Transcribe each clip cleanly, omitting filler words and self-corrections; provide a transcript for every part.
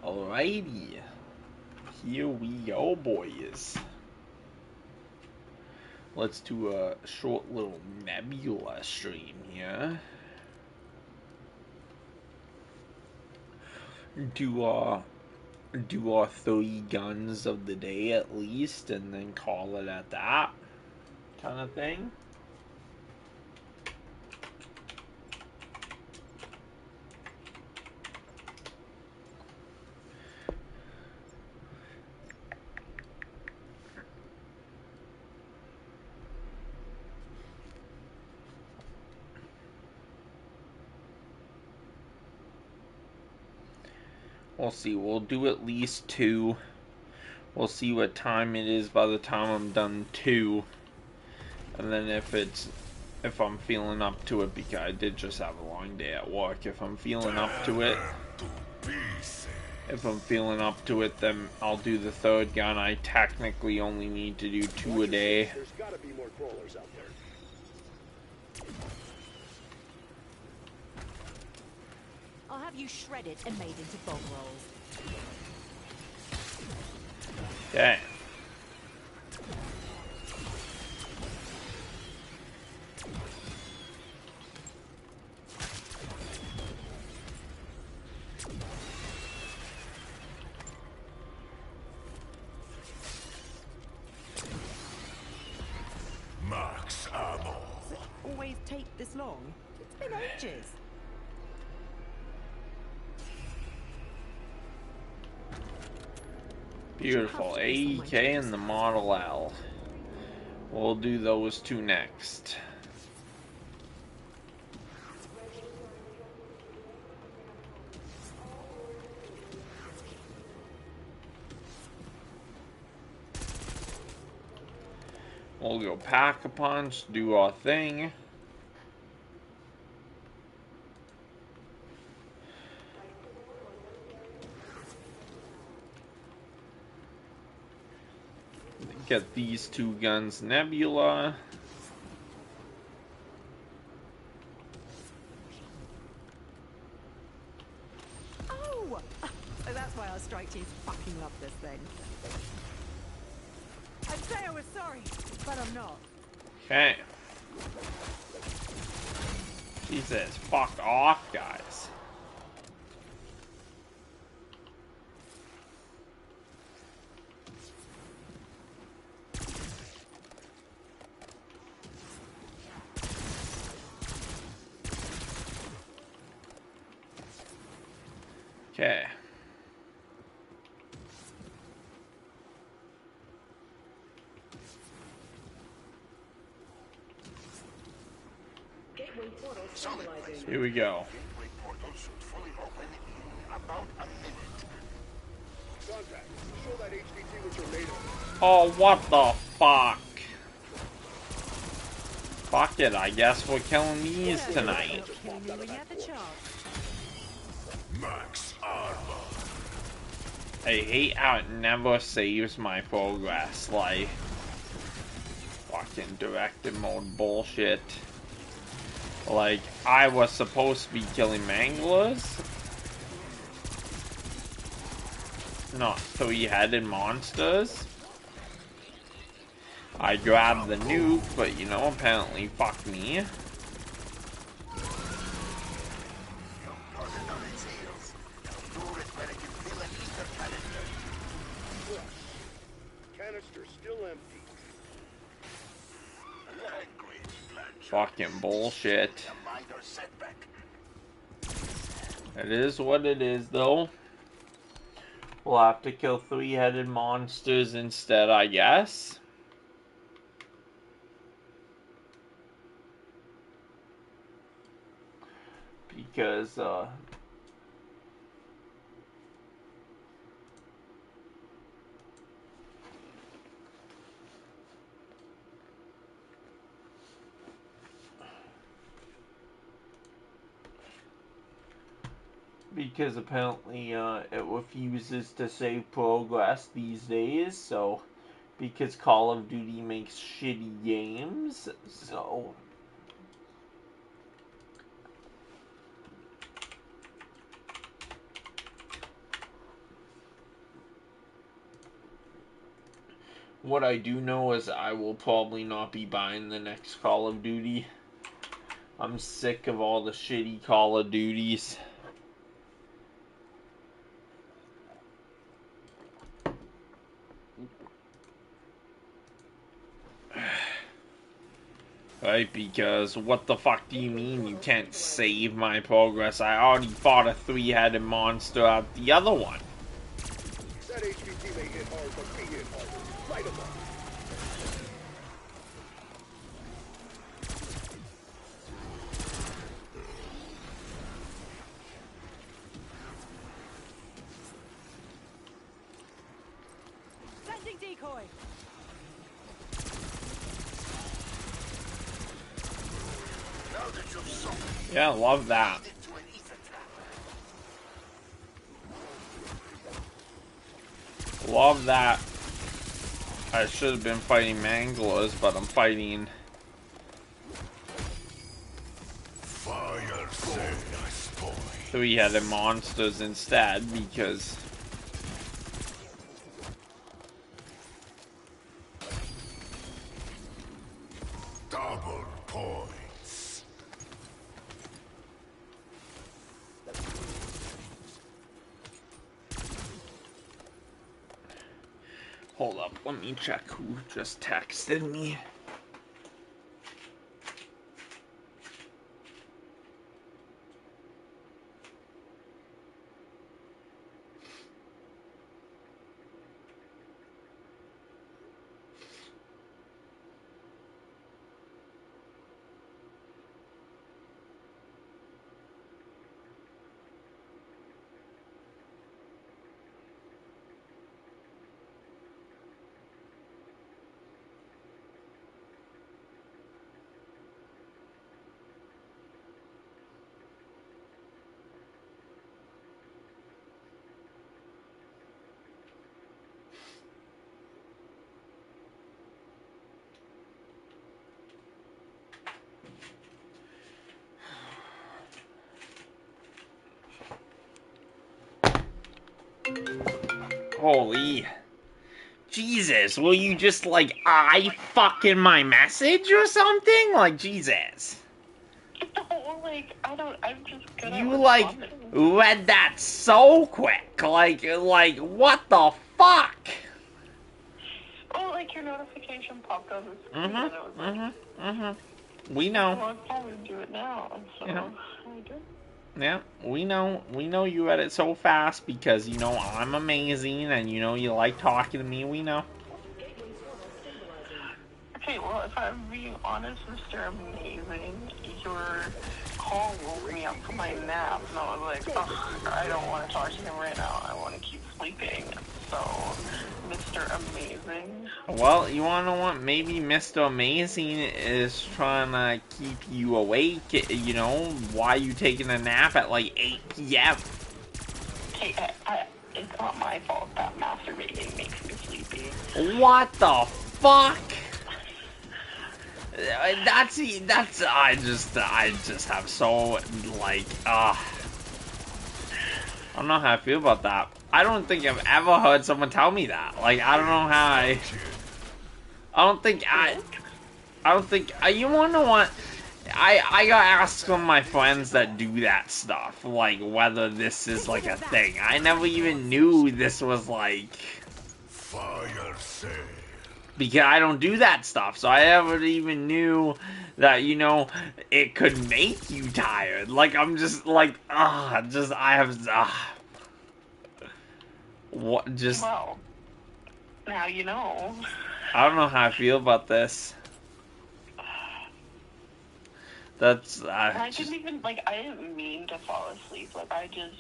Alrighty, here we go, boys. Let's do a short little Nebula stream here. Do our 3 guns of the day at least, and then call it at that kind of thing. We'll see. We'll do at least 2. We'll see what time it is by the time I'm done 2. And then if I'm feeling up to it, because I did just have a long day at work, if I'm feeling up to it, then I'll do the 3rd gun. I technically only need to do 2 a day. There's gotta be more crawlers out there. I'll have you shredded and made into bone rolls. Okay. Max ammo. Does it always take this long? It's been ages. Beautiful. AEK and the Model L. We'll do those 2 next. We'll go Pack-a-Punch, do our thing. Get these 2 guns Nebula. Oh! So that's why our strike teams fucking love this thing. I'd say I was sorry, but I'm not. Okay. Jesus, fuck off, guys. Okay. Here we go. Gateway portal should fully open in about a minute. Contact. Show that HVT what you're made of. Oh, what the fuck? Fuck it, I guess we're killing these tonight. Kill me when you have the chance. Max armor. I hate how it never saves my progress, like fucking directed mode bullshit. Like, I was supposed to be killing manglers, not 3-headed monsters. I grabbed the nuke, but you know, apparently fuck me. Canister still empty. Fucking bullshit. It is what it is, though. We'll have to kill 3-headed monsters instead, I guess. Because, apparently it refuses to save progress these days, so because Call of Duty makes shitty games, so What I do know is I will probably not be buying the next Call of Duty. I'm sick of all the shitty Call of Duties. Right, because what the fuck do you mean you can't save my progress? I already fought a three-headed monster at the other one. That HVT may hit hard, but we hit harder. Light 'em up. Sending decoy. Now that you've sunk Yeah, love that. into an ether trap. Love that. I should have been fighting manglers, but I'm fighting Fire sails, boy. three-headed monsters instead, because Double points. hold up, let me check who just texted me. Holy Jesus, will you just like fucking my message or something? Like, Jesus. No, like, I'm just gonna You like read that so quick. Like what the fuck? Oh, like your notification popped on the screen and it was like, We know. well, I'll probably do it now, so Yeah. I did. Yeah, we know you read it so fast because you know I'm amazing and you know you like talking to me, we know. Okay, well, if I'm being honest, Mr. Amazing, your call woke me up from my nap, and I was like, ugh, I don't want to talk to him right now. I want to keep sleeping. So, Mr. Amazing. Well, you wanna know what? Maybe Mr. Amazing is trying to keep you awake, you know, why you taking a nap at like 8 p.m. Hey, it's not my fault that masturbating makes me sleepy. What the fuck? I just have so, like, I don't know how I feel about that. I don't think I've ever heard someone tell me that. Like, I don't know how you wanna know what? I got asked from my friends that do that stuff, like, whether this is, like, a thing. I never even knew this was, like, Fire sail. because I don't do that stuff, so I never even knew that, you know, it could make you tired. Like, I'm just, like, what, just, Well, now you know. I don't know how I feel about this. That's, I didn't even, like, I didn't mean to fall asleep. Like, I just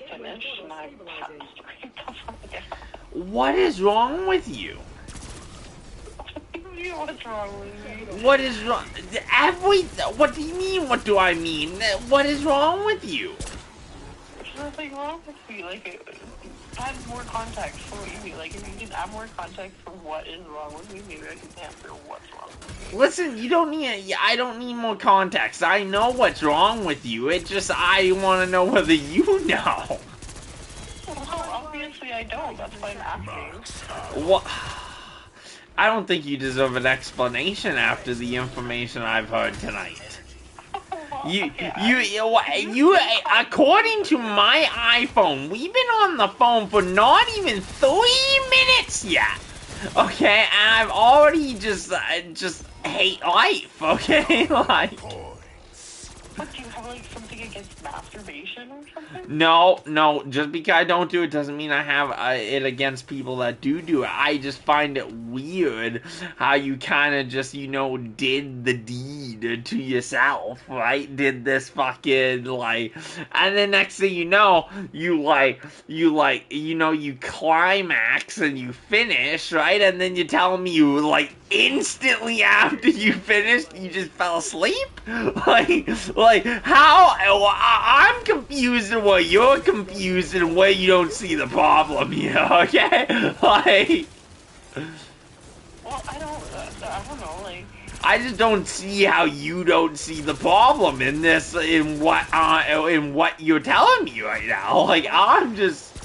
finished and I passed right the fuck out. what is wrong with you? What's wrong with me? What is wrong? What do you mean, what do I mean? What is wrong with you? There's nothing wrong with me. Like, add more context for what you mean. Like, if you can add more context for what is wrong with me, maybe I can answer what's wrong with me. Listen, I don't need more context. I know what's wrong with you. It just, I want to know whether you know. Well, obviously I don't. That's why I'm asking. What? I don't think you deserve an explanation after the information I've heard tonight. You, according to my iPhone, we've been on the phone for not even 3 minutes yet. Okay, and I've already just hate life, okay? Like... What, do you have, like, something against masturbation or something? No, just because I don't do it doesn't mean I have it against people that do it. I just find it weird how you kind of just, did the deed to yourself, right? Did this fucking, like, and then next thing you know, you climax and you finish, right? And then you tell me you, like, instantly after you finished, you just fell asleep? Like, how? I'm confused in where you're confused and where you don't see the problem here, okay? Like... Well, I don't know, like... I just don't see how you don't see the problem in this, in what you're telling me right now. Like, I'm just...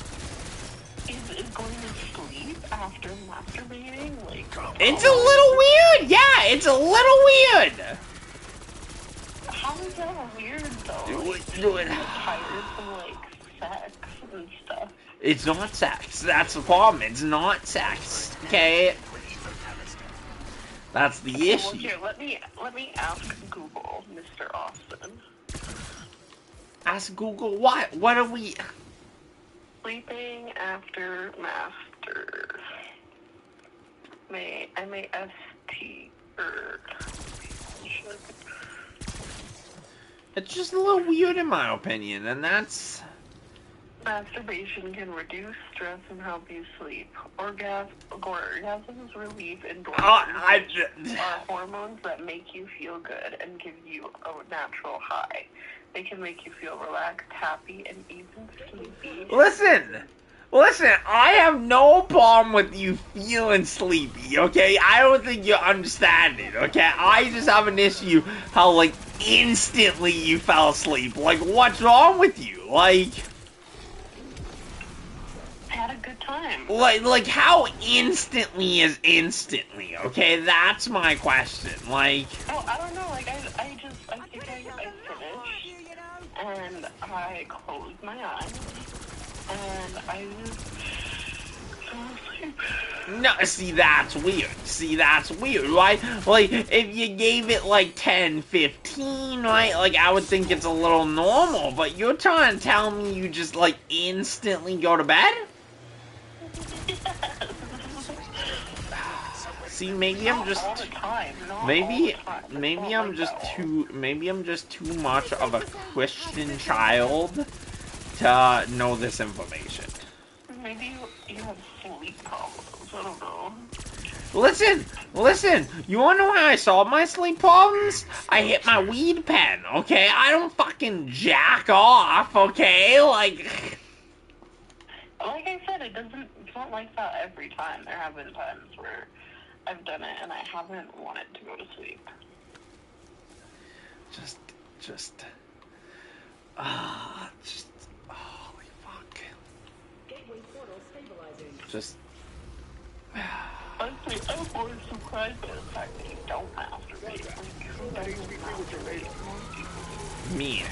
Is going to sleep after masturbating, like... It's a little weird! Yeah, it's a little weird! How is that weird, though? Like, Do it. I'm tired from, like, sex and stuff. It's not sex. That's the problem. It's not sex. Okay? That's the issue. Well, here, let me ask Google, Mr. Austin. Ask Google what? What are we... Sleeping after master. M-A-S-T. It's just a little weird in my opinion, and that's... Masturbation can reduce stress and help you sleep. Orgasms relieve endorphins, are hormones that make you feel good and give you a natural high. They can make you feel relaxed, happy, and even sleepy. Listen, I have no problem with you feeling sleepy, okay? I don't think you understand it, okay? I just have an issue how, like, instantly you fell asleep. Like, what's wrong with you? Like... I had a good time. Like, how instantly is instantly, okay? That's my question, like... Oh, I don't know, like, I think I finished, and I closed my eyes, and I just fell asleep. No, see, that's weird, right? Like, if you gave it, like, 10, 15, right? Like, I would think it's a little normal, but you're trying to tell me you just, like, instantly go to bed? See, maybe I'm just maybe I'm just too much of a Christian child to know this information. Maybe you have sleep problems. I don't know. Listen, you wanna know how I solve my sleep problems? I hit my weed pen, okay? I don't fucking jack off, okay? Like I said, it's not like that every time. There have been times where I've done it and I haven't wanted to go to sleep. Just, holy fuck. Gateway portal stabilizing. Just, Honestly, I'm more surprised by the fact that you don't masturbate. Like, who doesn't masturbate? me.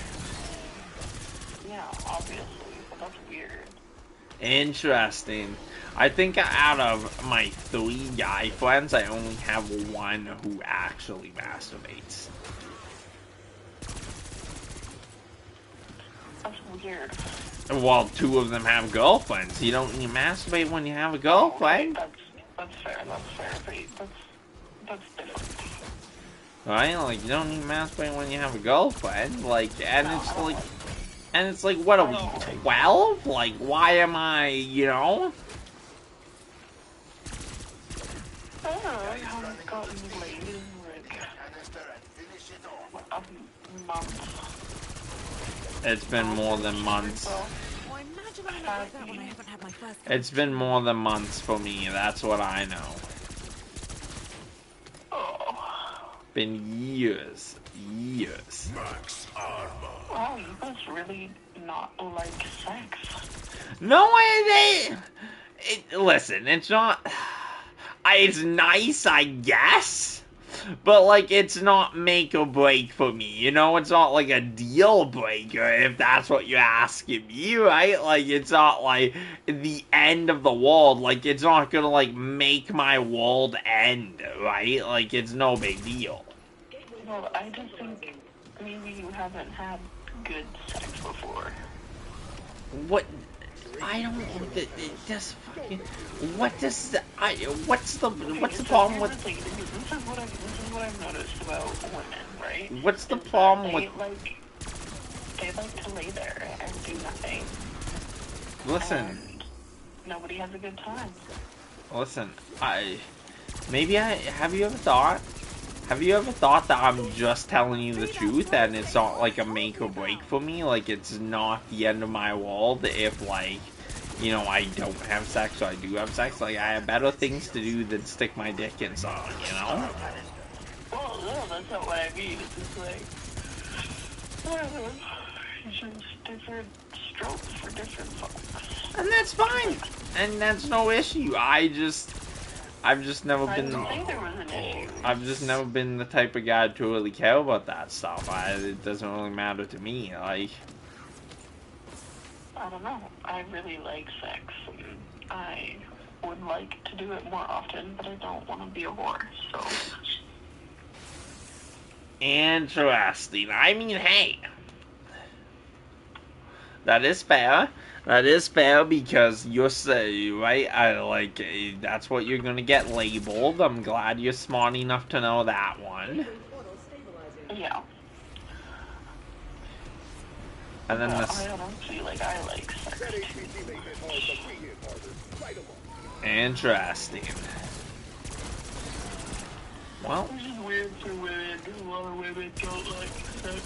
Yeah, obviously, but that's weird. Interesting. I think out of my 3 guy friends, I only have one who actually masturbates. That's weird. Well, 2 of them have girlfriends. You don't need to masturbate when you have a girlfriend. That's fair, but that's different. Right? Like, you don't need to masturbate when you have a girlfriend. Like, and it's like, what are we, 12? Like, why am I, I don't know, I haven't gotten laid in, like, a month. It's been more than months. Well, imagine I look like that when I haven't had my first. It's been more than months for me, that's what I know. Oh. Been years. Max armor. Wow, you guys really not like sex. No way listen, it's not... it's nice, I guess. But, like, it's not make or break for me, you know? It's not, like, a deal breaker, if that's what you're asking me, right? Like, it's not, like, the end of the world. Like, it's not gonna, like, make my world end, right? Like, it's no big deal. Well, I just think maybe you haven't had good sex before. What? I don't. Just fucking. What does? What's the problem with? This is what I've noticed about women, right? What's the problem with? They like to lay there and do nothing. Listen. And nobody has a good time. Listen. Have you ever thought? Have you ever thought that I'm just telling you the truth and it's not like a make or break for me? Like, it's not the end of my world if, like, you know, I don't have sex or I do have sex. Like, I have better things to do than stick my dick in someone, you know? Well, no, that's not what I mean. It's just like, it's just different strokes for different folks. And that's fine. And that's no issue. I've just never been. I didn't think there was an issue. I've just never been the type of guy to really care about that stuff. It doesn't really matter to me. Like, I don't know. I really like sex. I would like to do it more often, but I don't want to be a whore. So. interesting. I mean, hey, that is fair. That is fair because you're right. That's what you're gonna get labeled. I'm glad you're smart enough to know that one. Yeah. And then I don't feel like I like sex. That HVT may hit hard, but we hit harder. Light 'em up. Interesting. Well, Which is weird for women. A lot of women don't like sex.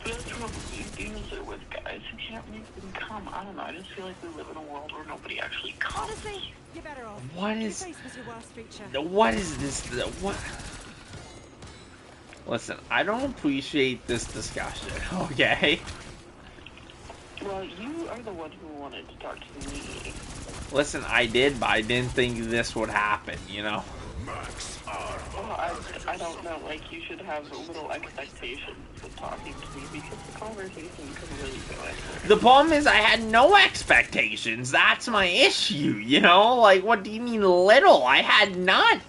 That's probably deals it with guys who can't make them come. I don't know. I just feel like we live in a world where nobody actually comes. Honestly, you're better off. what Your is? face was your worst feature. What is this? What? Listen, I don't appreciate this discussion. Okay. Well, you are the one who wanted to talk to me. Listen, I did, but I didn't think this would happen. You know. Well, I don't know. Like, you should have a little expectations with talking to me because the conversation could really go anywhere. The problem is I had no expectations. That's my issue, you know? Like, what do you mean little? I had none.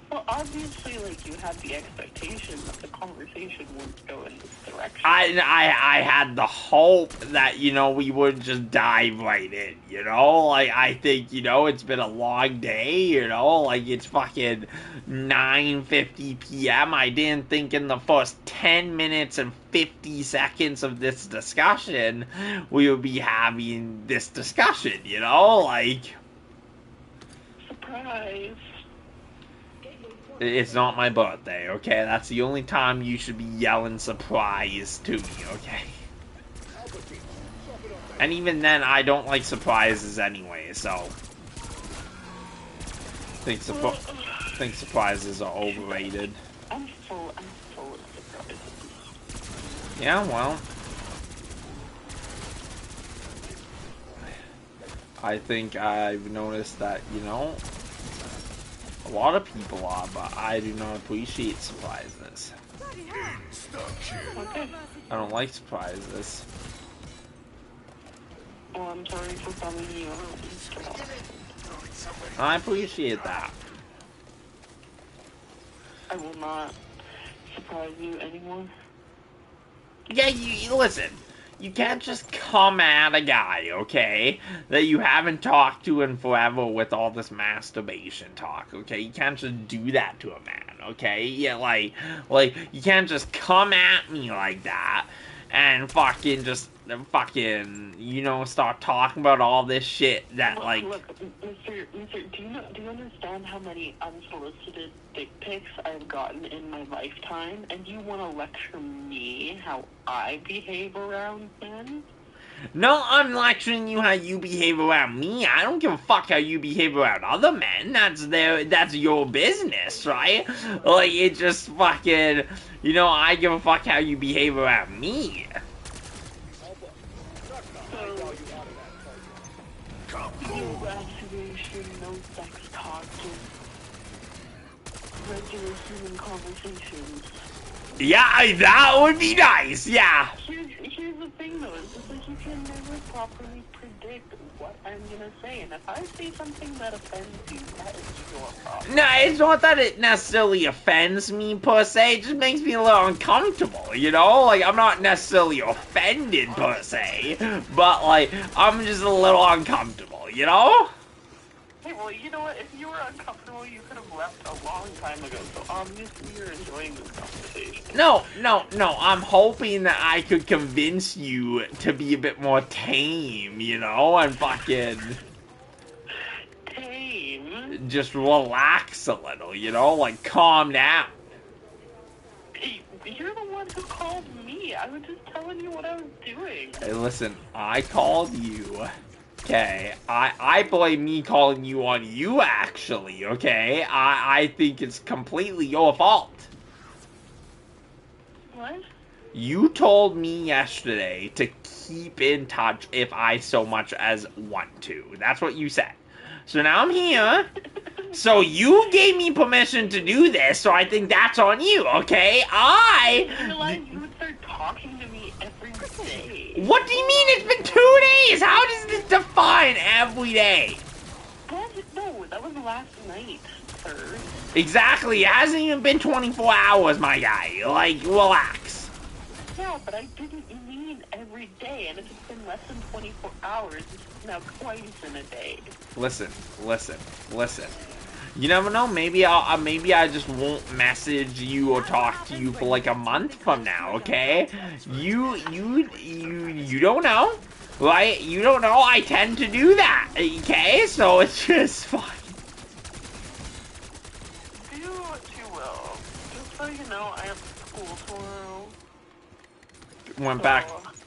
Well, obviously, like, you had the expectation that the conversation would go in this direction. I had the hope that, you know, we would just dive right in, you know? Like, I think, you know, it's been a long day, you know? Like, it's fucking 9:50 p.m. I didn't think in the first 10 minutes and 50 seconds of this discussion we would be having this discussion, you know? Like... Surprise. It's not my birthday, okay? That's the only time you should be yelling surprise to me, okay? And even then, I don't like surprises anyway, so... I think surprises are overrated. I'm full of surprises. Yeah, well... I think I've noticed that, you know... A lot of people are, but I do not appreciate surprises. I don't like surprises. Well, I'm sorry for bumming you out. I appreciate that. I will not surprise you anymore. Yeah, you listen. You can't just come at a guy, okay, that you haven't talked to in forever with all this masturbation talk, okay? You can't just do that to a man, okay? Yeah, like you can't just come at me like that and fucking just you know, start talking about all this shit that, like... Look, Mr. do you understand how many unsolicited dick pics I've gotten in my lifetime? And you want to lecture me how I behave around men? No, I'm lecturing you how you behave around me. I don't give a fuck how you behave around other men. That's your business, right? Like, it just fucking... You know, I give a fuck how you behave around me. No activation, no sex talk, just regular human conversations. Yeah, that would be nice, yeah. Here's the thing though, it's just like you can never properly predict what I'm gonna say, and if I say something that offends you, that is your problem. No, it's not that it necessarily offends me per se, it just makes me a little uncomfortable, you know? Like, I'm not necessarily offended per se, but like, I'm just a little uncomfortable, you know? Hey, well, you know what, if you were uncomfortable, you could have left a long time ago, so obviously you're enjoying this conversation. No, I'm hoping that I could convince you to be a bit more tame, you know, and fucking Tame? just relax a little, you know, like calm down. Hey, you're the one who called me. I was just telling you what I was doing. Hey, listen, I called you, okay? I blame me calling you on you, actually, okay? I think it's completely your fault. What? You told me yesterday to keep in touch if I so much as want to. That's what you said. So now I'm here. So you gave me permission to do this, so I think that's on you, okay? I realized you would start talking to me every day. What do you mean it's been 2 days? How does this define every day? No, that was last night, sir. Exactly. It hasn't even been 24 hours, my guy. Like, relax. Yeah, but I didn't mean every day, and if it's been less than 24 hours, it's now twice in a day. Listen. You never know. Maybe I just won't message you or talk to you for like a month from now. Okay? You don't know, right? You don't know. I tend to do that. Okay? So it's just fine. Do what you will. Just so you know, I have school tomorrow.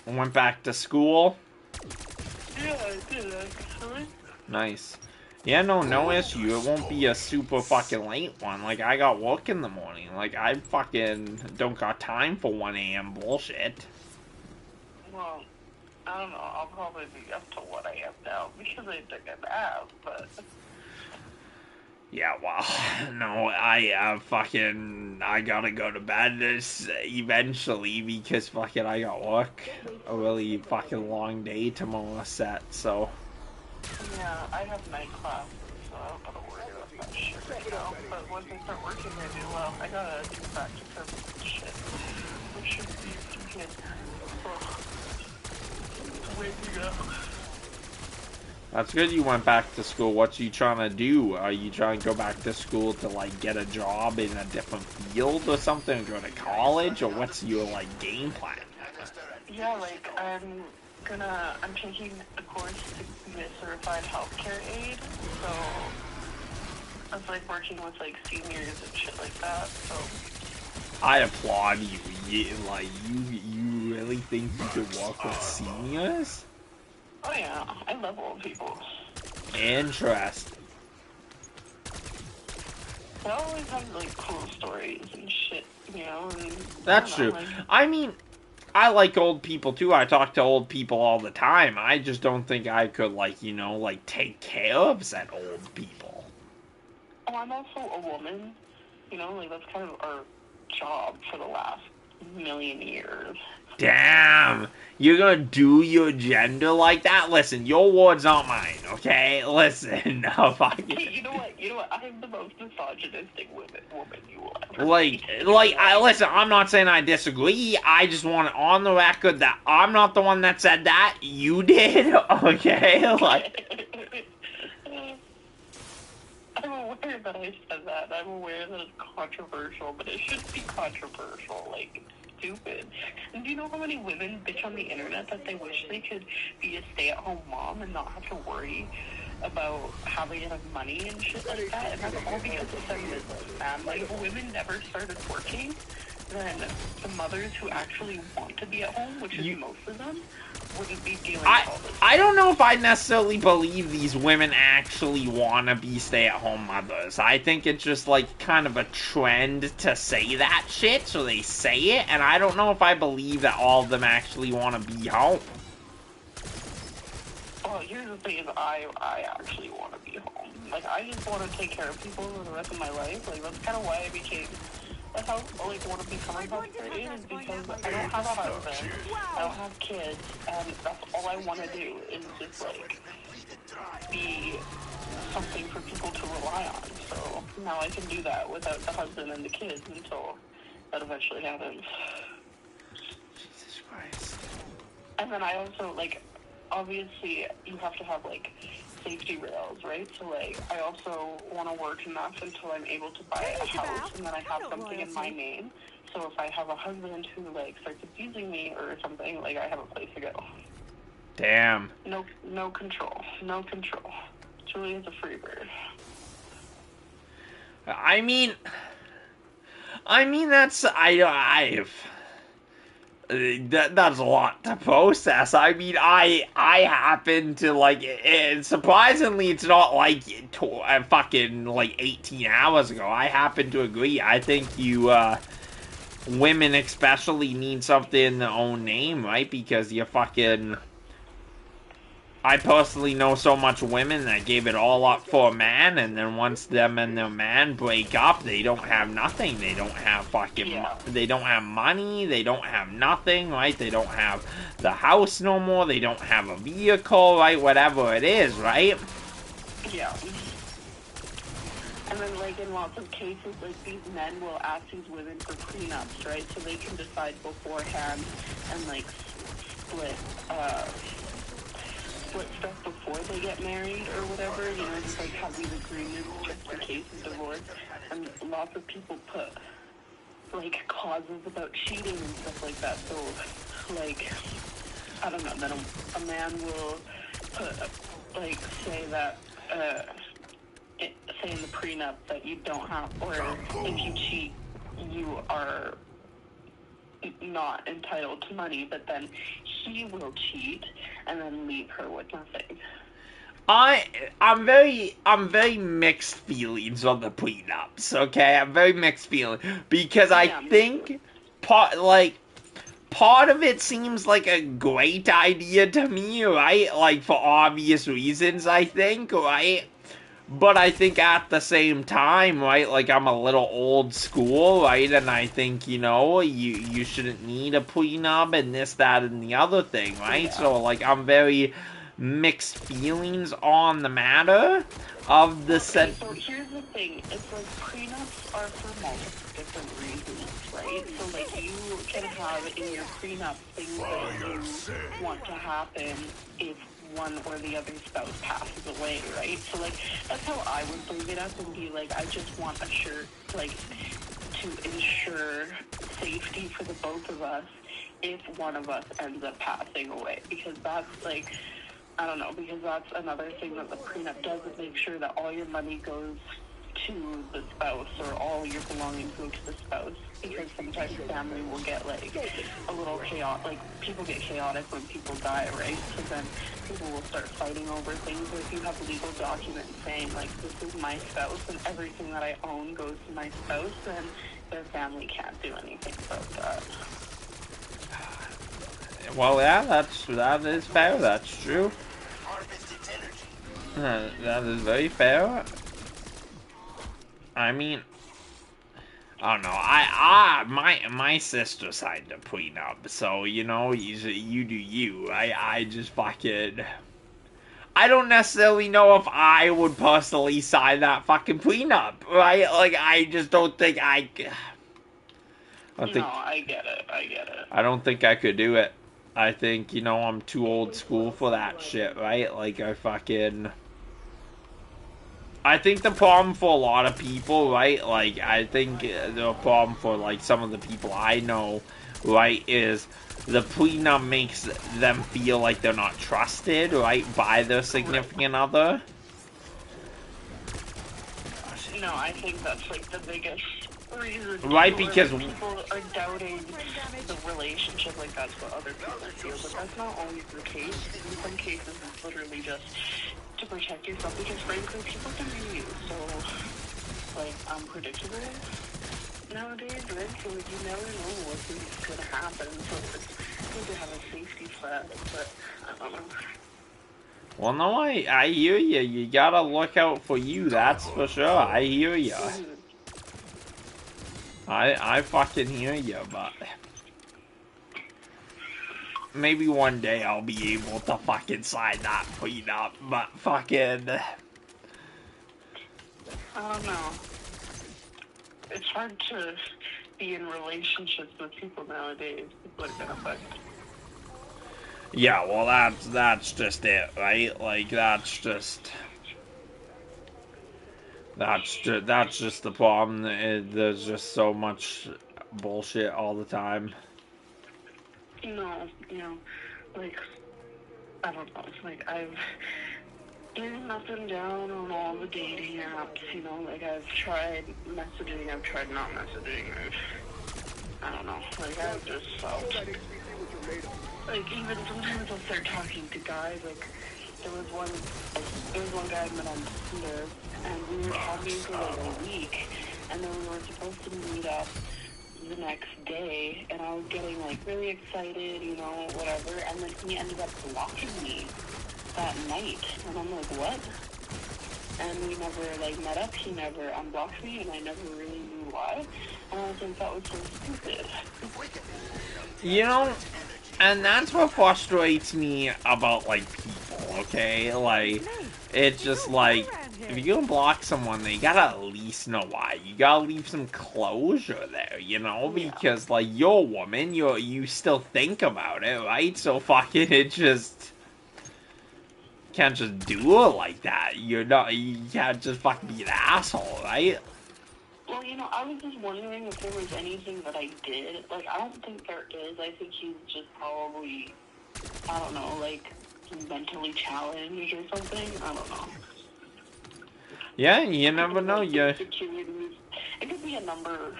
Went back to school. Yeah, I did actually. Nice. Yeah, no issue. It won't be a super fucking late one. Like, I got work in the morning. Like, I fucking don't got time for 1 a.m. bullshit. Well, I don't know. I'll probably be up to what I am now because I took a nap, but... Yeah, well, no, I gotta go to bed eventually because fucking I got work. A really fucking long day tomorrow set, so... Yeah, I have night classes, so I don't gotta worry about that shit right now. But once I start working, I gotta do practice and shit. Which should be good. Waking up. That's good you went back to school. What you trying to do? Are you trying to go back to school to, like, get a job in a different field or something? Go to college? Or what's your, like, game plan? Yeah, like, I'm taking a course to be a certified healthcare aide, so I was, like, working with, like, seniors and shit like that, so... I applaud you. You really think you could work with seniors? Oh yeah, I love old people. Interesting. They always have, like, cool stories and shit, you know? And, That's true. Like, I mean, I like old people too. I talk to old people all the time. I just don't think I could, like, you know, like, take care of said old people. oh, I'm also a woman, you know? Like, that's kind of our job for the last million years. Damn, you're gonna do your gender like that? Listen, your words, not mine, okay? Listen, no, fuck you. Hey, you know what? I am the most misogynistic woman you will ever Listen, I'm not saying I disagree. I just want it on the record that I'm not the one that said that. You did, okay? Like... I'm aware that I said that. I'm aware that it's controversial, but it shouldn't be controversial. Like, stupid. And do you know how many women bitch on the internet that they wish they could be a stay-at-home mom and not have to worry about having enough money and shit like that? And that's all because of feminism, man. Like, if women never started working, then the mothers who actually want to be at home, which is most of them, wouldn't be dealing with all this. I don't know if I necessarily believe these women actually want to be stay-at-home mothers. I think it's just, like, kind of a trend to say that shit, so they say it, and I don't know if I believe that all of them actually want to be home. well, here's the thing: is I actually want to be home. Like, I just want to take care of people for the rest of my life. Like, that's kind of why I became. That's how like want to become a houseparty is because I don't have a husband, I don't have kids, and that's all I want to do is just like be something for people to rely on. So now I can do that without the husband and the kids until that eventually happens. Jesus Christ. And then I also, like, obviously you have to have, like, safety rails, right? So, like, I also want to work enough until I'm able to buy a house, and then I have something in my name. So if I have a husband who, like, starts abusing me or something, like, I have a place to go. Damn. No control. No control. Julie is a free bird. I mean, that's that's a lot to process. I mean, I happen to like it, surprisingly, it's not like fucking like 18 hours ago. I happen to agree. I think you women especially need something in their own name, right? Because you fucking. I personally know so much women that gave it all up for a man, and then once them and their man break up, they don't have nothing. They don't have fucking, they don't have money, they don't have nothing, right? They don't have the house no more, they don't have a vehicle, right? Whatever it is, right? Yeah. And then, like, in lots of cases, like, these men will ask these women for prenups, right? So they can decide beforehand and, like, split stuff before they get married or whatever, you know, just like have these agreements just in case of divorce. And lots of people put like clauses about cheating and stuff like that. So like, I don't know, then a man will put like say that say in the prenup that you don't have, or if you cheat you are not entitled to money, but then he will cheat and then leave her with nothing. I'm very mixed feelings on the prenups, okay? I'm very mixed feelings because I think part of it seems like a great idea to me, right? Like for obvious reasons, I think, right? But I think at the same time, right, like I'm a little old school, right, and I think, you know, you shouldn't need a prenup and this, that, and the other thing, right? Yeah. So, like, I'm very mixed feelings on the matter of the so here's the thing, it's like prenups are for multiple different reasons, right? So, like, you can have in your prenup things that you want to happen if one or the other spouse passes away, right? So, like, that's how I would bring it up and be like, I just want to ensure safety for the both of us if one of us ends up passing away. Because that's, like, I don't know, because that's another thing that the prenup does, is make sure that all your money goes to the spouse, or all your belongings go to the spouse, because sometimes family will get, like, a little chaotic, like, people get chaotic when people die, right? So then people will start fighting over things. Or if you have legal documents saying, like, this is my spouse and everything that I own goes to my spouse, then their family can't do anything about that. Well, yeah, that is fair, that's true. That is very fair. I mean, I don't know. My sister signed a prenup, so you know, you do you. I just fucking. I don't necessarily know if I would personally sign that fucking prenup, right? Like, I just don't think I get it. I get it. I don't think I could do it. I think, you know, I'm too old school for that shit, right? Like, I think the problem for a lot of people, right, like, I think the problem for, like, some of the people I know, right, is the prenup makes them feel like they're not trusted, right, by their significant other. No, I think that's, like, the biggest reason. Right, because people are doubting the relationship, like, that's what other people feel, but that's not always the case. In some cases, it's literally just to protect yourself, because frankly, people can be so, like, unpredictable nowadays, right? So, like, you never know what's gonna happen, so it's good to have a safety flag, but I don't know. Well, no, I hear you. You gotta look out for you, that's for sure. I hear you. I fucking hear you, but maybe one day I'll be able to fucking sign that prenup, but fucking... I don't know. It's hard to be in relationships with people nowadays. People are gonna fuck. Yeah, well, that's just it, right? Like, that's just the problem. There's just so much bullshit all the time. No, like, I don't know. Like, I've been up and down on all the dating apps, like, I've tried messaging, I've tried not messaging, I don't know, like, I've just felt, like, even sometimes I'll start talking to guys, like, there was one guy I met on Tinder, and we were talking for, like, a week, and then we were supposed to meet up the next day, and I was getting, like, really excited, whatever, and then he ended up blocking me that night, and I'm like, what? And we never, like, met up, he never unblocked me, and I never really knew why, and I think that was so stupid. And that's what frustrates me about, like, people, okay? Like, it's just, like, if you're gonna block someone, they gotta at least know why. You gotta leave some closure there, Because, like, you're a woman, you still think about it, right? So fucking it just... can't just do it like that. You can't just fucking be an asshole, right? Well, I was just wondering if there was anything that I did. Like, I don't think there is. I think he's just probably, I don't know, like, mentally challenged or something. I don't know. Yeah, you never know. It could be a number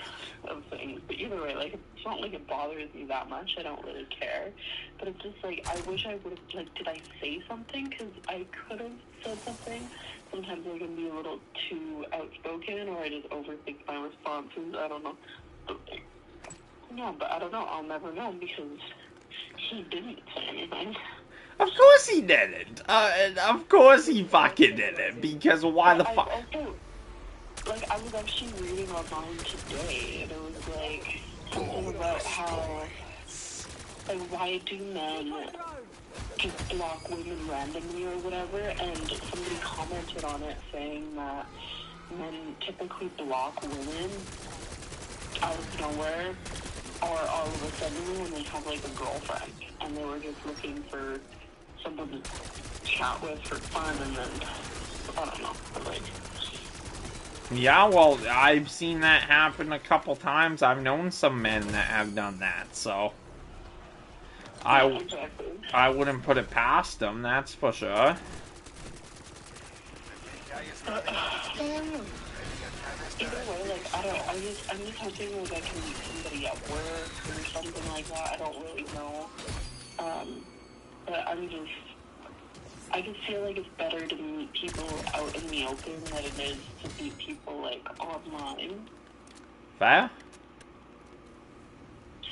of things, but either way, like, it's not like it bothers me that much. I don't really care. But it's just like, I wish I would have, like, did I say something? Because I could have said something. Sometimes I can be a little too outspoken, or I just overthink my responses. I don't know. But I don't know. I'll never know because he didn't say anything. Of course he didn't. Of course he fucking didn't. Because why the fuck? Like, I was actually reading online today, and it was, like, something about how, like, why do men just block women randomly or whatever, and somebody commented on it saying that men typically block women out of nowhere, or all of a sudden when they have, like, a girlfriend, and they were just looking for someone to chat with for fun, and then, I don't know, but, like... Yeah, well, I've seen that happen a couple times. I've known some men that have done that, so... I wouldn't put it past them, that's for sure. Either way, like, I'm just hoping, like, I can meet somebody at work or something like that. I don't really know. But I just feel like it's better to meet people out in the open than it is to meet people, like, online. Fair?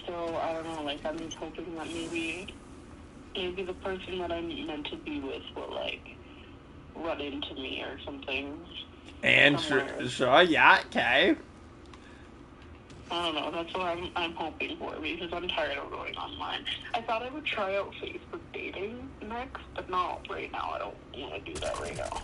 So, I don't know, like, I'm just hoping that maybe the person that I'm meant to be with will, like, run into me or something. And sure, yeah, okay. I don't know, that's what I'm hoping for, because I'm tired of going online. I thought I would try out Facebook dating next, but not right now. I don't want to do that right now.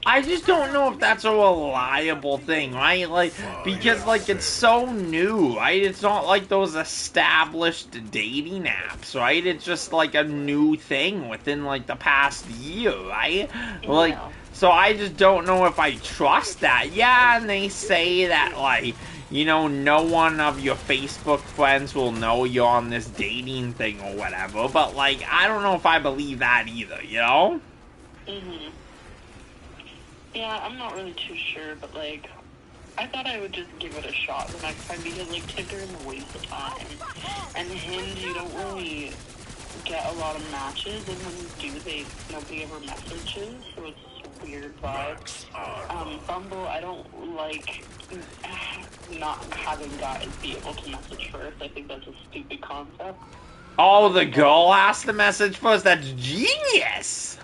I just don't know if that's a reliable thing, right? Like, because, like, it's so new, right? It's not like those established dating apps, right? It's just, like, a new thing within, like, the past year, right? Like, so I just don't know if I trust that. Yeah, and they say that, like, no one of your Facebook friends will know you're on this dating thing or whatever, but, like, I don't know if I believe that either, Mm-hmm. Yeah, I'm not really too sure, but, like, I thought I would just give it a shot the next time, because, like, Tinder is a waste of time. And Hinge, you don't really get a lot of matches, and when you do, nobody ever messages, so it's a weird vibe. Bumble, I don't like not having guys be able to message first. I think that's a stupid concept. Oh, the girl has to message first? That's genius!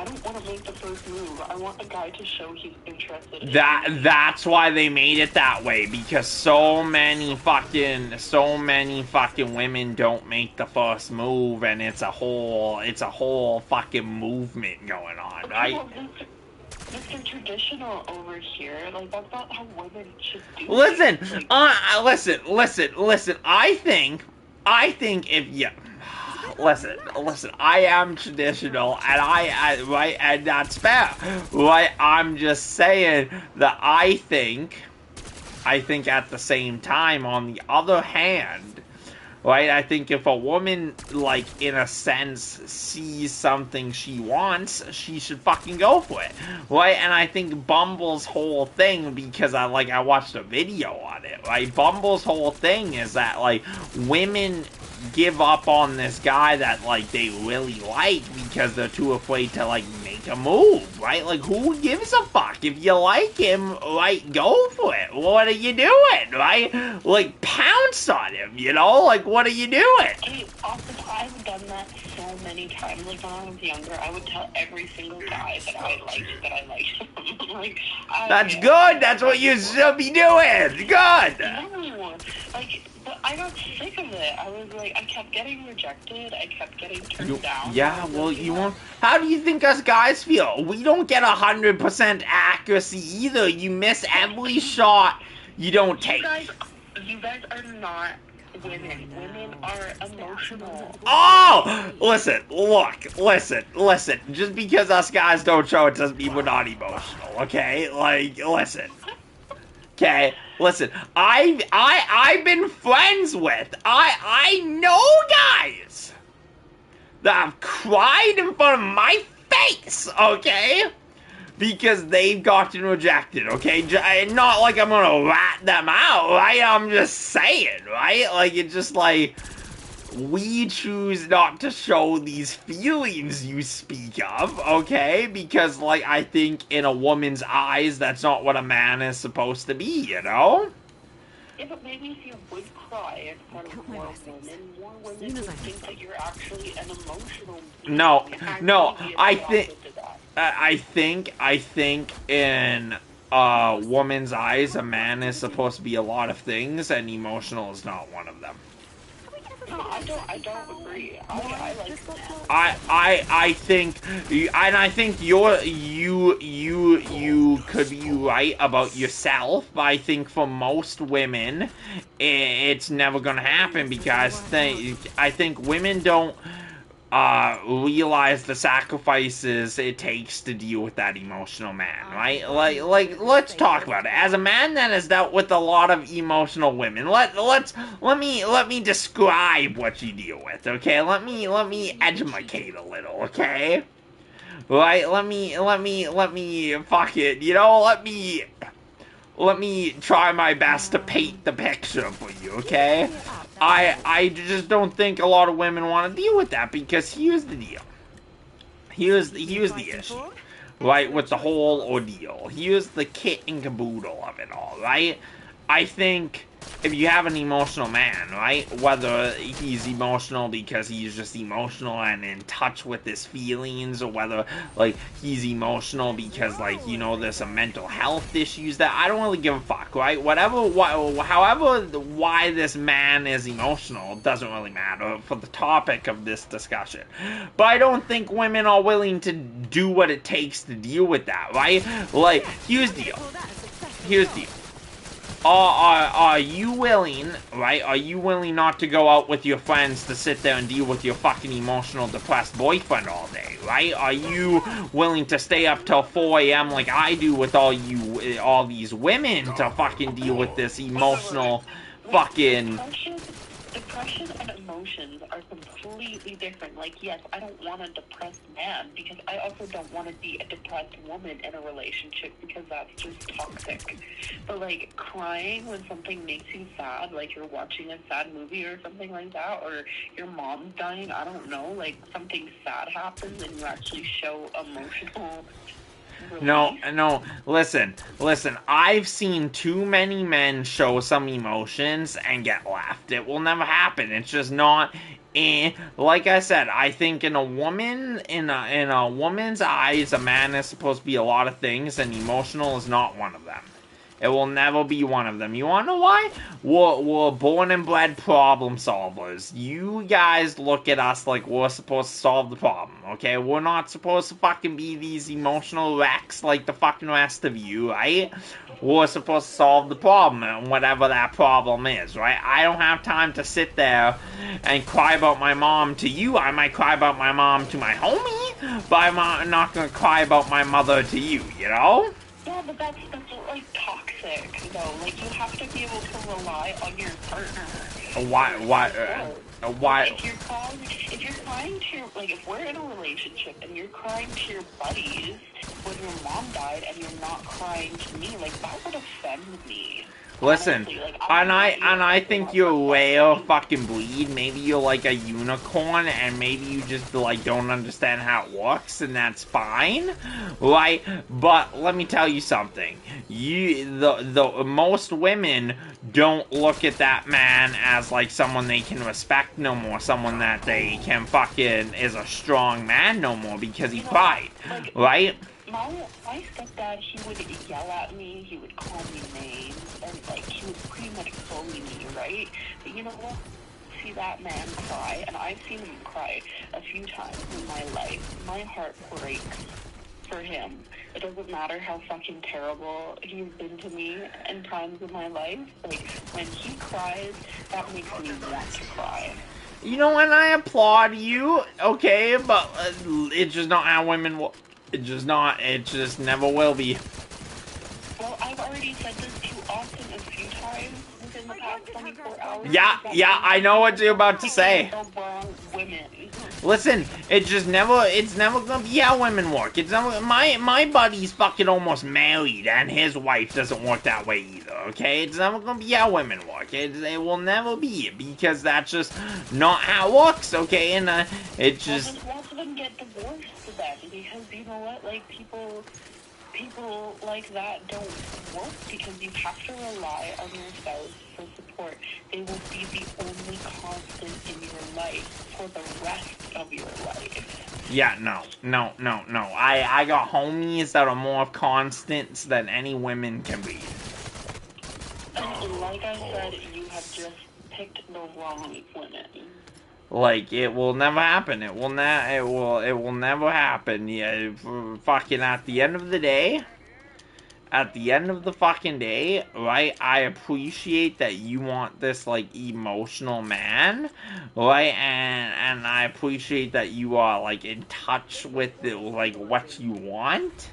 I don't want to make the first move. I want the guy to show he's interested in me. That's why they made it that way, because so many fucking women don't make the first move, and it's a whole fucking movement going on, right? Well, Mr. Traditional over here, like, that's not how women should do Listen, it. Like, listen. I think if you listen. I am traditional, and I right, and that's fair, right? I'm just saying that I think at the same time, on the other hand, right, I think if a woman, like, in a sense, sees something she wants, she should fucking go for it, right? And I think Bumble's whole thing, because I watched a video on it, right? Bumble's whole thing is that, like, women give up on this guy that, like, they really like because they're too afraid to, like, make a move, right? Like, who gives a fuck? If you like him, like, go for it. What are you doing, right? Like, pounce on him, you know? Like, what are you doing? Hey, Austin, I've done that so many times. Like, when I was younger, I would tell every single guy that I liked him. Like, that's good. That's what you should be doing. Good. No, like, but I got sick of it. I was like, I kept getting rejected. I kept getting turned down. Yeah, well, you won't. How do you think us guys feel? We don't get 100% accuracy either. You miss every shot you don't take. You guys are not women. Women are emotional. Oh! Listen. Just because us guys don't show it doesn't mean we're not emotional, okay? Like, listen. Okay, listen. I've been friends with. I know guys that have cried in front of my face, okay? Because they've gotten rejected, okay? Not like I'm gonna rat them out, right? I'm just saying, right? Like, it's just like, we choose not to show these feelings you speak of, okay? Because, like, I think in a woman's eyes, that's not what a man is supposed to be, you know? Yeah, but maybe if you would cry in front of more women would think that you're actually an emotional being. No, I think in a woman's eyes, a man is supposed to be a lot of things, and emotional is not one of them. No, I don't agree. I like that. I think, and I think you could be right about yourself, but I think for most women, it's never gonna happen, because I think women don't realize the sacrifices it takes to deal with that emotional man, right? Like, let's talk about it. As a man that has dealt with a lot of emotional women, let me describe what you deal with, okay? Let me educate a little, okay? Right? Let me fuck it, you know? Let me try my best to paint the picture for you, okay? I just don't think a lot of women want to deal with that, because here's the deal. Here's the issue, right, with the whole ordeal. Here's the kit and caboodle of it all, right? I think if you have an emotional man, right, whether he's emotional because he's just emotional and in touch with his feelings, or whether, like, he's emotional because, like, you know, there's some mental health issues, that I don't really give a fuck, right? However, why this man is emotional doesn't really matter for the topic of this discussion. But I don't think women are willing to do what it takes to deal with that, right? Like, here's the deal. Are you willing, right? Are you willing not to go out with your friends to sit there and deal with your fucking emotional, depressed boyfriend all day, right? Are you willing to stay up till 4 a.m. like I do with all these women to fucking deal with this emotional fucking... Depression and emotions are completely different. Like, yes, I don't want a depressed man, because I also don't want to be a depressed woman in a relationship, because that's just toxic. But, like, crying when something makes you sad, like you're watching a sad movie or something like that, or your mom's dying, I don't know, like something sad happens and you actually show emotional... No, listen, I've seen too many men show some emotions and get left. It will never happen. It's just not And like I said, I think in a woman's eyes, a man is supposed to be a lot of things, and emotional is not one of them. It will never be one of them. You wanna know why? We're born and bred problem solvers. You guys look at us like we're supposed to solve the problem, okay? We're not supposed to fucking be these emotional wrecks like the fucking rest of you, right? We're supposed to solve the problem, and whatever that problem is, right? I don't have time to sit there and cry about my mom to you. I might cry about my mom to my homie, but I'm not gonna cry about my mother to you, you know? Yeah, but that's like toxic, though. Like, you have to be able to rely on your partner. Why? If you're crying to your, like, if we're in a relationship and you're crying to your buddies when your mom died and you're not crying to me, like, that would offend me. Listen, honestly. Like, and I think you're rare fucking breed. Maybe you're like a unicorn, and maybe you just like don't understand how it works, and that's fine, right? But let me tell you something. The most women don't look at that man as like someone they can respect no more, someone that they can fucking is a strong man no more because he cried, right? My stepdad, he would yell at me, he would call me names, and, like, he would pretty much bully me, right? But you know what? See that man cry, and I've seen him cry a few times in my life. My heart breaks for him. It doesn't matter how fucking terrible he's been to me in times in my life. Like, when he cries, that makes me want to cry. You know, and I applaud you, okay, but it's just not how women will. It just never will be. Well, I've already said this to Austin a few times within the past 24 hours. Yeah, I know what you're about to say. The wrong women. Listen, it's never gonna be how women work. It's never, my buddy's fucking almost married, and his wife doesn't work that way either, okay? It's never gonna be how women work. It will never be, because that's just not how it works, okay? And it just... Well, most of them get divorced then, because you know what, like, people like that don't work, because you have to rely on your spouse for support. They will be the only constant in your life for the rest of your life. Yeah, no. I got homies that are more constants than any women can be. And like I said, you have just picked the wrong women. Like, it will never happen. It will never happen. Yeah, fucking at the end of the day, right, I appreciate that you want this, like, emotional man, right, and I appreciate that you are, like, in touch with, like, what you want,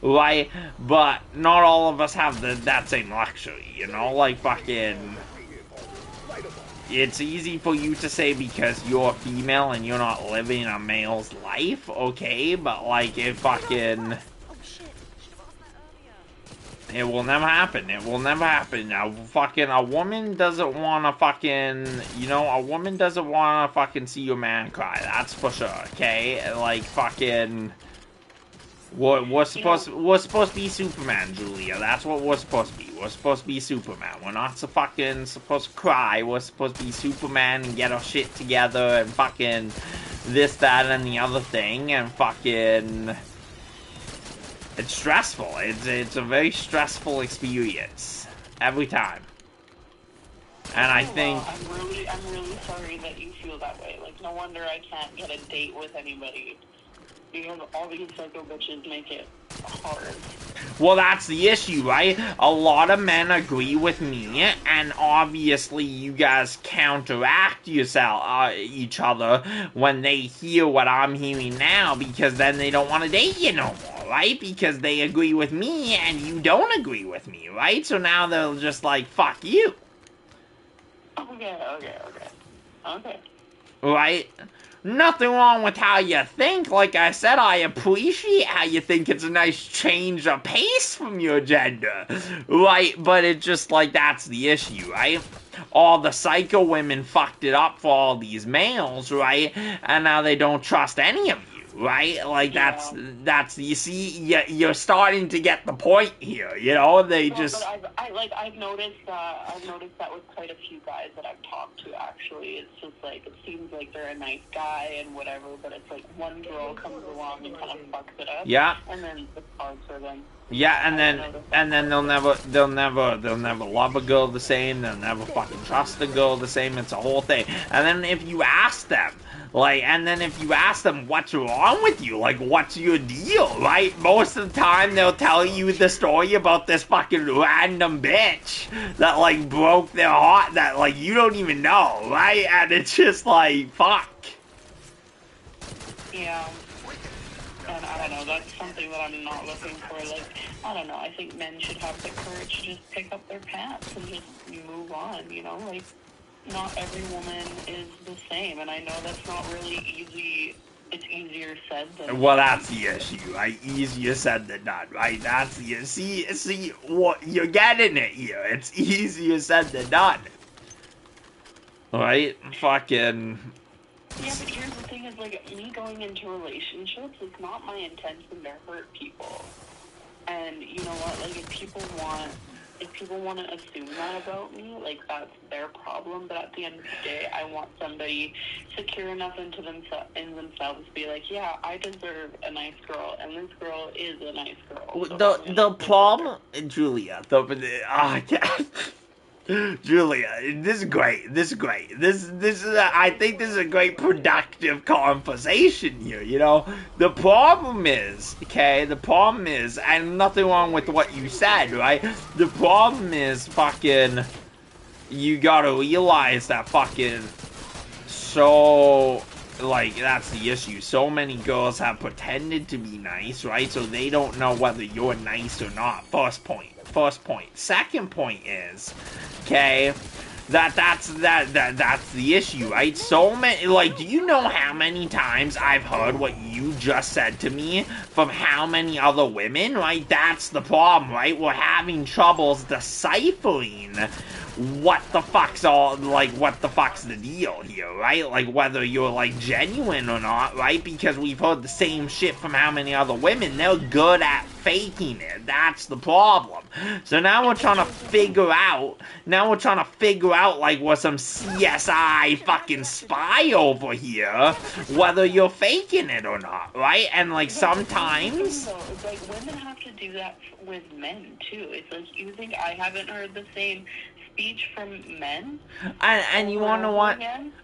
right, but not all of us have that same luxury, you know, like, fucking... It's easy for you to say because you're female and you're not living a male's life, okay? But, like, it fucking... It will never happen. It will never happen. A woman doesn't want to fucking... You know, a woman doesn't want to fucking see your man cry. That's for sure, okay? Like, fucking... We're supposed to be Superman, Julia. That's what we're supposed to be. We're supposed to be Superman. We're not supposed to cry. We're supposed to be Superman and get our shit together and fucking this, that, and the other thing, and fucking... It's stressful. It's a very stressful experience. Every time. And I think... I'm really sorry that you feel that way. Like, no wonder I can't get a date with anybody. Because all these psycho bitches make it hard. Well, that's the issue, right? A lot of men agree with me, and obviously you guys counteract each other when they hear what I'm hearing now, because then they don't want to date you no more, right? Because they agree with me, and you don't agree with me, right? So now they're just like, fuck you. Okay. Right? Nothing wrong with how you think. Like I said, I appreciate how you think. It's a nice change of pace from your gender. Right? But it's just like, that's the issue, right? All the psycho women fucked it up for all these males, right? And now they don't trust any of you. right? Like, that's, you see, you're starting to get the point here, you know? They just... But I've noticed that with quite a few guys that I've talked to, actually. It's just, like, it seems like they're a nice guy and whatever, but it's like one girl comes along and kind of fucks it up. Yeah. And then it's hard for them. Yeah, and then they'll never love a girl the same. They'll never fucking trust a girl the same. It's a whole thing. And then if you ask them, what's wrong with you, like, what's your deal, right? Most of the time they'll tell you the story about this fucking random bitch that, like, broke their heart, that, like, you don't even know, right? And it's just like, fuck. Yeah. And I don't know, that's something that I'm not looking for. Like, I don't know, I think men should have the courage to just pick up their pants and just move on, you know? Like, not every woman is the same, and I know that's not really easy. It's easier said than done. Well, that's the issue, right? Easier said than done, right? That's the... See, what you're getting it here. It's easier said than done. Right? Fucking... Yeah, but here's the thing is, like, me going into relationships, it's not my intention to hurt people. And you know what, like, if people want to assume that about me, like, that's their problem. But at the end of the day, I want somebody secure enough in themselves to be like, yeah, I deserve a nice girl, and this girl is a nice girl. So the problem, Julia, Julia, this is great. I think this is a great productive conversation here, you know? The problem is, and nothing wrong with what you said, right? The problem is, fucking, you gotta realize that fucking, so, like, that's the issue. So many girls have pretended to be nice, right? So they don't know whether you're nice or not. First point. Second point is, okay, that's the issue, right? So many, like, do you know how many times I've heard what you just said to me from how many other women, right? That's the problem, right? We're having troubles deciphering what the fuck's the deal here, right? Like, whether you're, like, genuine or not, right? Because we've heard the same shit from how many other women. They're good at faking it. That's the problem. So now we're trying to figure out, like, we're some CSI fucking spy over here, whether you're faking it or not, right? And, like, sometimes... It's like, women have to do that with men, too. It's like, you think I haven't heard the same speech from men? And you wanna know what?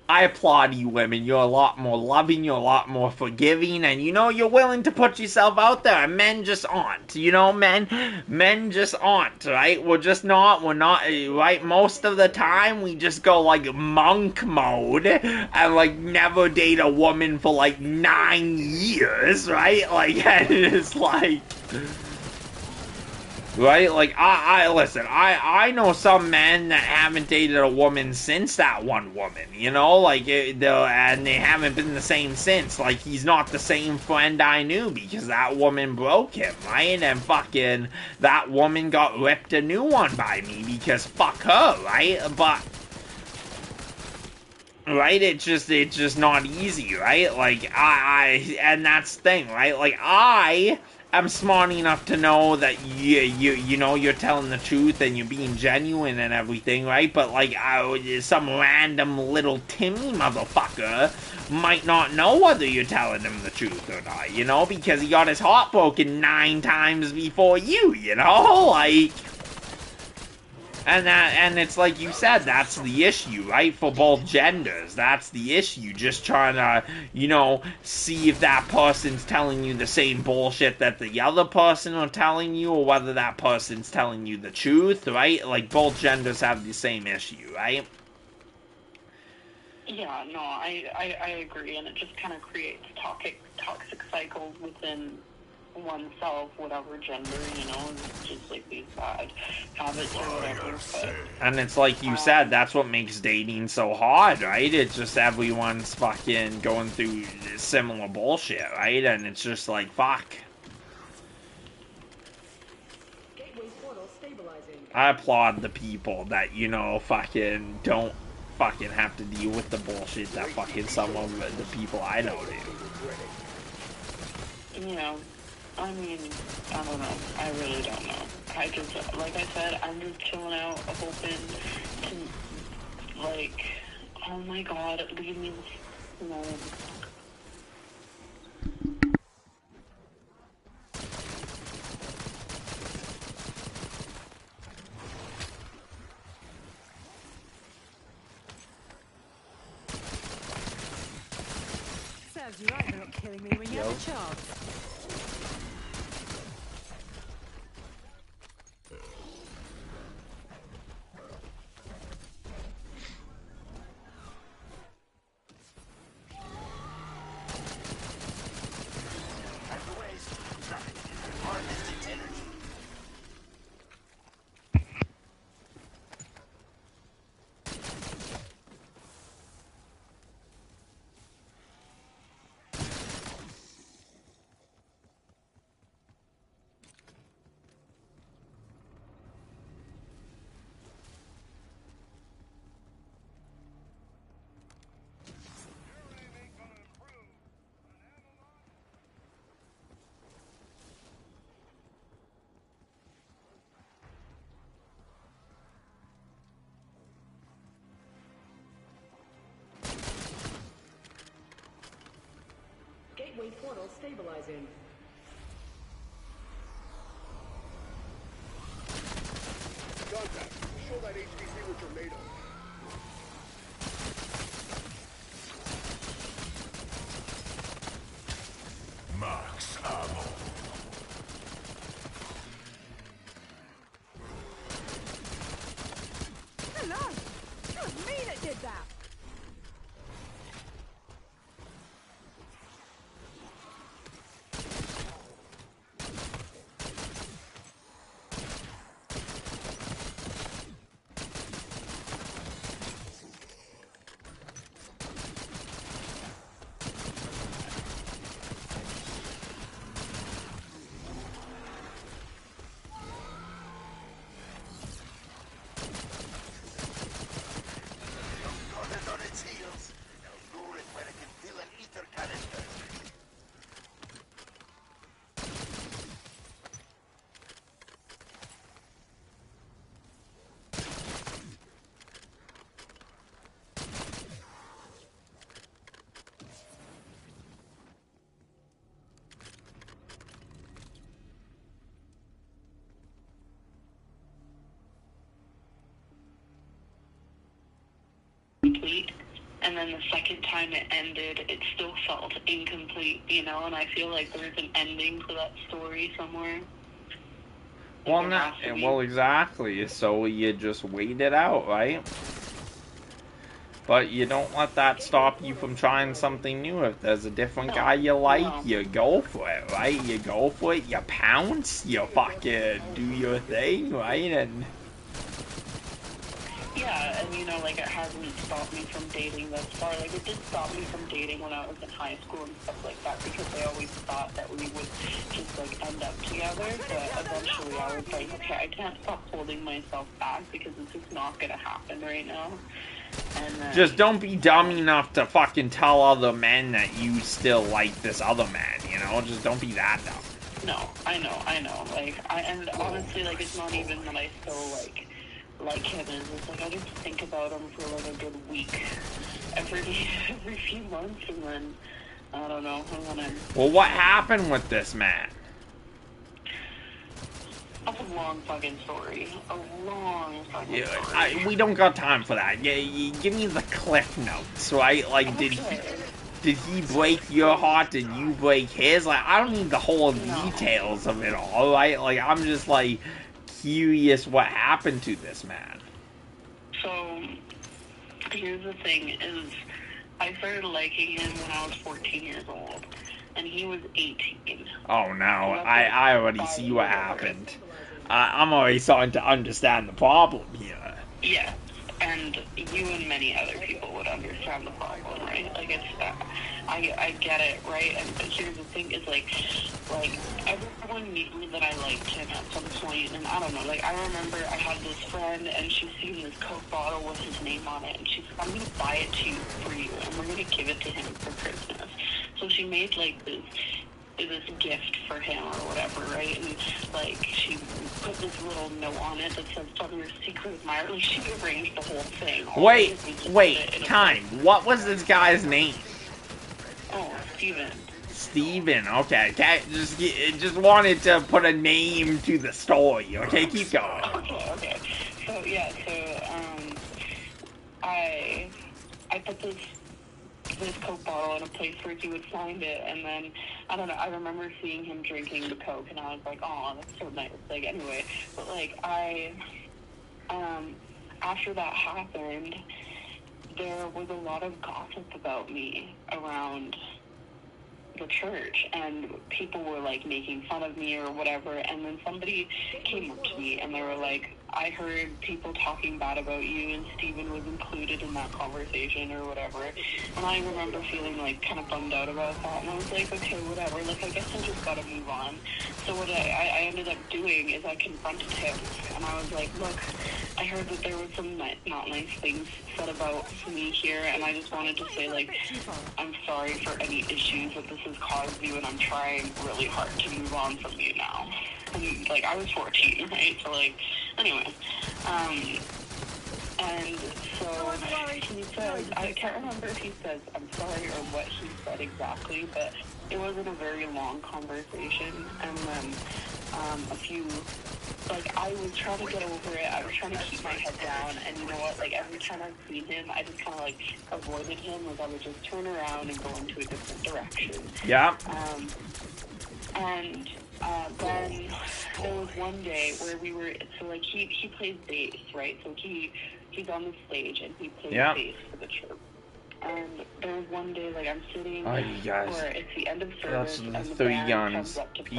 I applaud you women. You're a lot more loving, you're a lot more forgiving, and you know, you're willing to put yourself out there. Men just aren't, you know, men just aren't, right? We're not, right? Most of the time, we just go, like, monk mode, and, like, never date a woman for, like, 9 years, right? Like, and it's like... Right? Like, listen, I know some men that haven't dated a woman since that one woman, you know? Like, and they haven't been the same since. Like, he's not the same friend I knew because that woman broke him, right? And fucking, that woman got ripped a new one by me because fuck her, right? But... Right? It's just not easy, right? Like, and that's the thing, right? Like, I'm smart enough to know that you know you're telling the truth and you're being genuine and everything, right? But like some random little Timmy motherfucker might not know whether you're telling him the truth or not, you know, because he got his heart broken 9 times before you know, like. And it's like you said, that's the issue, right? For both genders, that's the issue. Just trying to, you know, see if that person's telling you the same bullshit that the other person are telling you, or whether that person's telling you the truth, right? Like, both genders have the same issue, right? Yeah, no, I agree, and it just kind of creates toxic cycles within oneself, whatever gender, you know, it's just like these bad habits or whatever. But, and it's like you said, that's what makes dating so hard, right? It's just everyone's fucking going through similar bullshit, right? And it's just like, fuck. I applaud the people that, you know, fucking don't fucking have to deal with the bullshit that fucking some of the people I know do. you know, I mean, I don't know. I really don't know. I just, like I said, I'm just chilling out, hoping to, like, oh my god, leave me alone. Serves you right for not killing me when you have a chance. Gateway portal stabilizing. Contact. Show that HVC what you're made of. Max ammo. Hello! It was me that did that! Got it on its heels. Now lure it where it can fill an ether canister. Complete. And then the second time it ended, it still felt incomplete, you know, and I feel like there's an ending to that story somewhere. Well, There not, has to be. well, exactly. So you just wait it out, right? But you don't let that stop you from trying something new. If there's a different guy you like, you go for it, right? You go for it, you pounce, you fucking do your thing, right? And Yeah, and you know, like, it hasn't stopped me from dating thus far. Like, it did stop me from dating when I was in high school and stuff like that, because they always thought that we would just, like, end up together. But eventually I was like, okay, I can't stop holding myself back, because it's just not gonna happen right now. And then, just don't be dumb enough to fucking tell other men that you still like this other man, you know? Just don't be that dumb. no, I know. Like, and honestly, like, it's not even that I still, like him. It's like, I just think about him for, like, a good week every few months, and then, I don't know, and then Well, what happened with this man? that's a long fucking story. A long fucking story. We don't got time for that. Yeah, give me the cliff notes, right? Like, did he break your heart? Did you break his? Like, I don't need the whole details of it all, right? Like, I'm just, like, curious what happened to this man. So, here's the thing, is I started liking him when I was 14 years old, and he was 18. Oh, no, I already see what happened. I'm already starting to understand the problem here. Yeah, and you and many other people would understand the problem, right? Like, it's, I get it, right? And here's the thing, is like, everyone knew that I liked him at some point, and I don't know, like, I remember I had this friend, and she seen this Coke bottle with his name on it, and she said, I'm gonna buy it for you, and we're gonna give it to him for Christmas. So she made, like, this this gift for him or whatever, right? And like she put this little note on it that says "From your secret admirer." Like she arranged the whole thing. Wait, time. What was this guy's name? Oh, Steven. Steven, okay. Just wanted to put a name to the story, okay? Keep going. Okay. So, yeah, I put this Coke bottle in a place where he would find it, and then, I don't know, I remember seeing him drinking the Coke, and I was like, oh, that's so nice. Like, anyway, but, like, after that happened, there was a lot of gossip about me around the church, and people were like making fun of me or whatever, and then somebody came up to me and they were like, I heard people talking bad about you and Steven was included in that conversation or whatever, and I remember feeling like kind of bummed out about that, and I was like, okay, whatever, like I guess I just gotta move on. So what I ended up doing is I confronted him, and I was like, look, I heard that there was some not nice things said about me here, and I just wanted to say, like, I'm sorry for any issues that this has caused you, and I'm trying really hard to move on from you now. And, like, I was 14, right? So, like, anyway. And so he says, I can't remember if he says I'm sorry or what he said exactly, but it wasn't a very long conversation. And then I was trying to get over it. I was trying to keep my head down. And you know what? Like, every time I've seen him, I just kind of, like, avoided him. Like, I would just turn around and go into a different direction. Yeah. And then there was one day where we were, so like he plays bass, right? So he's on the stage and he plays bass for the church. And there was one day, like, I'm sitting, Oh, you guys. or it's the end of service, That's and the three band guns. comes up to play.